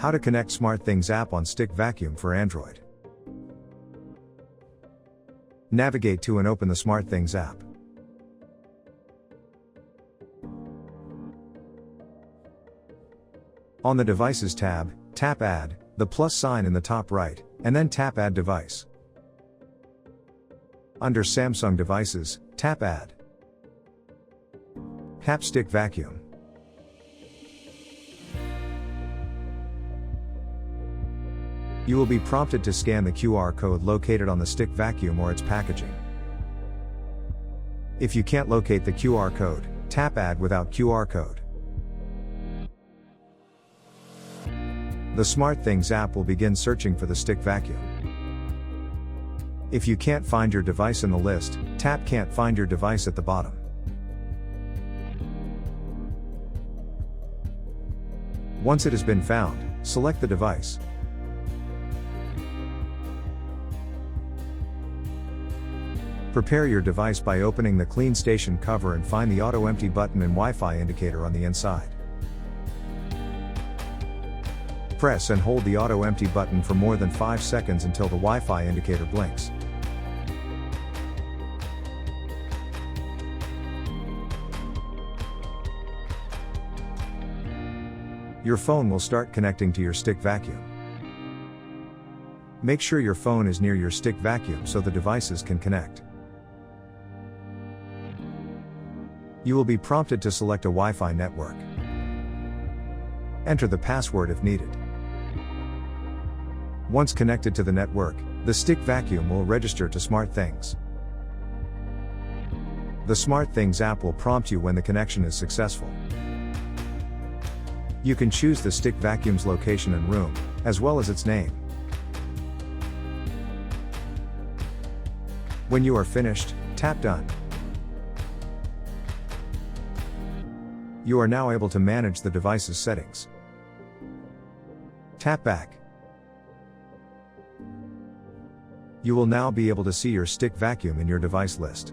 How to connect SmartThings app on Stick Vacuum for Android. Navigate to and open the SmartThings app. On the Devices tab, tap Add, the plus sign in the top right, and then tap Add Device. Under Samsung devices, tap Add. Tap Stick Vacuum. You will be prompted to scan the QR code located on the Stick Vacuum or its packaging. If you can't locate the QR code, tap Add without QR code. The SmartThings app will begin searching for the Stick Vacuum. If you can't find your device in the list, tap Can't Find Your Device at the bottom. Once it has been found, select the device. Prepare your device by opening the Clean Station cover and find the Auto Empty button and Wi-Fi indicator on the inside. Press and hold the Auto Empty button for more than 5 seconds until the Wi-Fi indicator blinks. Your phone will start connecting to your Stick Vacuum. Make sure your phone is near your Stick Vacuum so the devices can connect. You will be prompted to select a Wi-Fi network. Enter the password if needed. Once connected to the network, the Stick Vacuum will register to SmartThings. The SmartThings app will prompt you when the connection is successful. You can choose the Stick Vacuum's location and room, as well as its name. When you are finished, tap Done. You are now able to manage the device's settings. Tap Back. You will now be able to see your Stick Vacuum in your device list.